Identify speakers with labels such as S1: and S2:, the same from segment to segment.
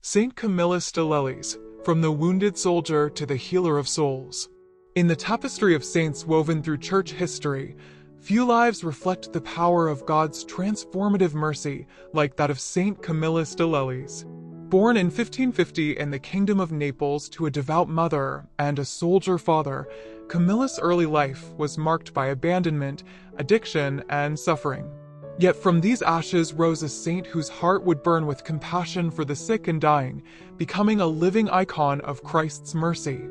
S1: Saint Camillus de Lellis, from the wounded soldier to the healer of souls. In the tapestry of saints woven through church history, few lives reflect the power of God's transformative mercy like that of Saint Camillus de Lellis. Born in 1550 in the Kingdom of Naples to a devout mother and a soldier father, Camillus' early life was marked by abandonment, addiction, and suffering. Yet from these ashes rose a saint whose heart would burn with compassion for the sick and dying, becoming a living icon of Christ's mercy.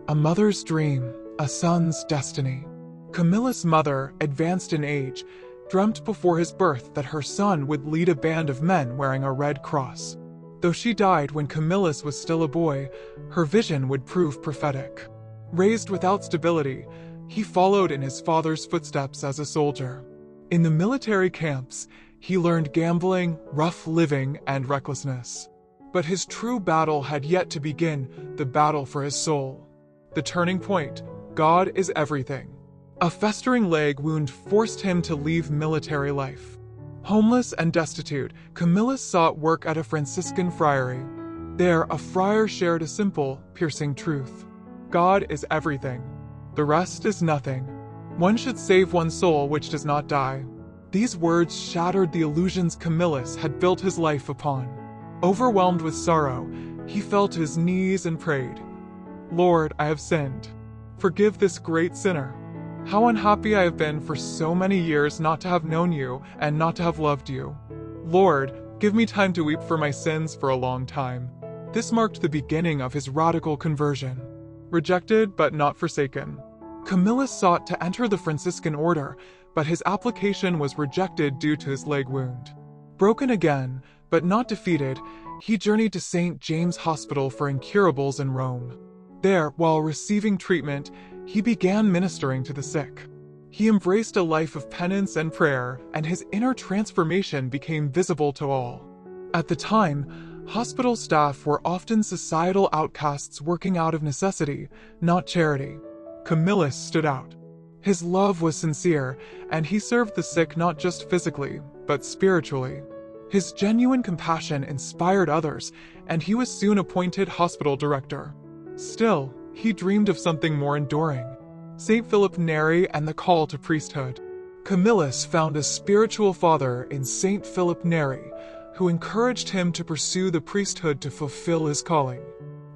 S1: A mother's dream, a son's destiny. Camillus' mother, advanced in age, dreamt before his birth that her son would lead a band of men wearing a red cross. Though she died when Camillus was still a boy, her vision would prove prophetic. Raised without stability, he followed in his father's footsteps as a soldier. In the military camps, he learned gambling, rough living, and recklessness. But his true battle had yet to begin, the battle for his soul. The turning point: God is everything. A festering leg wound forced him to leave military life. Homeless and destitute, Camillus sought work at a Franciscan friary. There, a friar shared a simple, piercing truth. God is everything. The rest is nothing. One should save one's soul which does not die. These words shattered the illusions Camillus had built his life upon. Overwhelmed with sorrow, he fell to his knees and prayed, "Lord, I have sinned. Forgive this great sinner. How unhappy I have been for so many years not to have known you and not to have loved you. Lord, give me time to weep for my sins for a long time." This marked the beginning of his radical conversion. Rejected but not forsaken, Camillus sought to enter the Franciscan order, but his application was rejected due to his leg wound. Broken again, but not defeated, he journeyed to St. James' Hospital for Incurables in Rome. There, while receiving treatment, he began ministering to the sick. He embraced a life of penance and prayer, and his inner transformation became visible to all. At the time, hospital staff were often societal outcasts working out of necessity, not charity. Camillus stood out. His love was sincere, and he served the sick not just physically, but spiritually. His genuine compassion inspired others, and he was soon appointed hospital director. Still, he dreamed of something more enduring: St. Philip Neri and the call to priesthood. Camillus found a spiritual father in St. Philip Neri, who encouraged him to pursue the priesthood to fulfill his calling.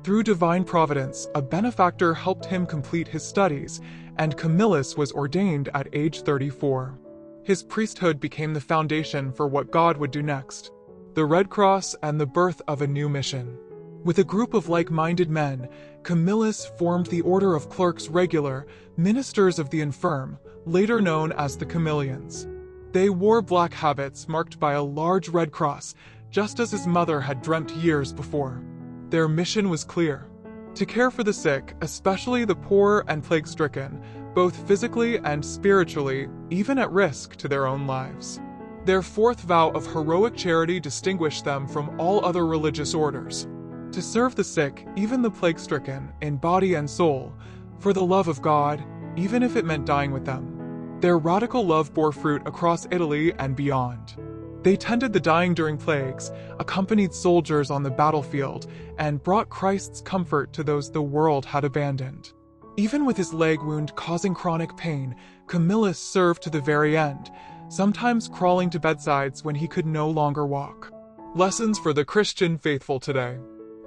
S1: Through divine providence, a benefactor helped him complete his studies, and Camillus was ordained at age 34. His priesthood became the foundation for what God would do next: the Red Cross and the birth of a new mission. With a group of like-minded men, Camillus formed the Order of Clerks Regular, ministers of the infirm, later known as the Camillians. They wore black habits marked by a large red cross, just as his mother had dreamt years before. Their mission was clear: to care for the sick, especially the poor and plague-stricken, both physically and spiritually, even at risk to their own lives. Their fourth vow of heroic charity distinguished them from all other religious orders: to serve the sick, even the plague-stricken, in body and soul, for the love of God, even if it meant dying with them. Their radical love bore fruit across Italy and beyond. They tended the dying during plagues, accompanied soldiers on the battlefield, and brought Christ's comfort to those the world had abandoned. Even with his leg wound causing chronic pain, Camillus served to the very end, sometimes crawling to bedsides when he could no longer walk. Lessons for the Christian faithful today.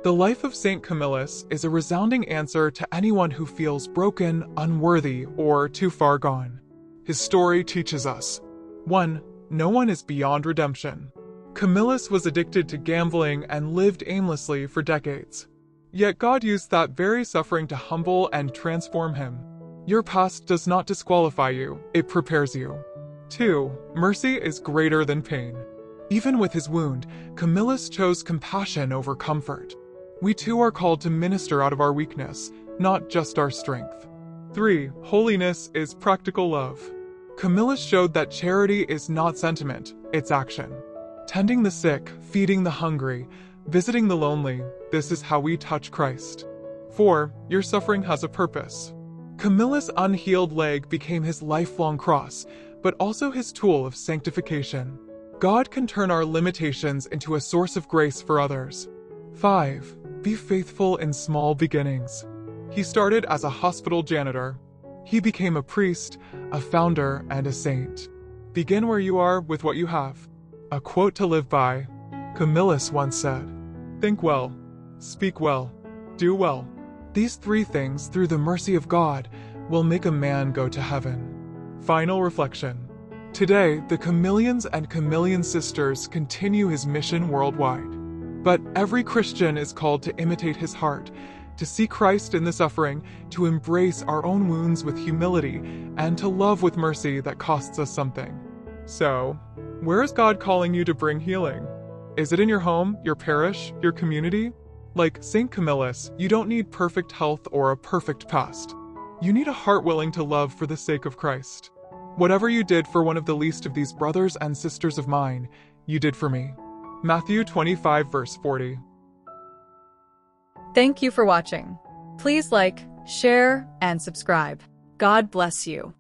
S1: The life of Saint Camillus is a resounding answer to anyone who feels broken, unworthy, or too far gone. His story teaches us: 1. No one is beyond redemption. Camillus was addicted to gambling and lived aimlessly for decades. Yet God used that very suffering to humble and transform him. Your past does not disqualify you, it prepares you. 2. Mercy is greater than pain. Even with his wound, Camillus chose compassion over comfort. We too are called to minister out of our weakness, not just our strength. 3. Holiness is practical love. Camillus showed that charity is not sentiment, it's action. Tending the sick, feeding the hungry, visiting the lonely, this is how we touch Christ. 4. Your suffering has a purpose. Camillus' unhealed leg became his lifelong cross, but also his tool of sanctification. God can turn our limitations into a source of grace for others. 5. Be faithful in small beginnings. He started as a hospital janitor. He became a priest, a founder, and a saint. Begin where you are with what you have. A quote to live by. Camillus once said, "Think well, speak well, do well. These 3 things, through the mercy of God, will make a man go to heaven." Final reflection. Today, the Camillians and Camillian sisters continue his mission worldwide. But every Christian is called to imitate his heart, to see Christ in the suffering, to embrace our own wounds with humility, and to love with mercy that costs us something. So, where is God calling you to bring healing? Is it in your home, your parish, your community? Like Saint Camillus, you don't need perfect health or a perfect past. You need a heart willing to love for the sake of Christ. Whatever you did for one of the least of these brothers and sisters of mine, you did for me. Matthew 25 verse 40.
S2: Thank you for watching. Please like, share, and subscribe. God bless you.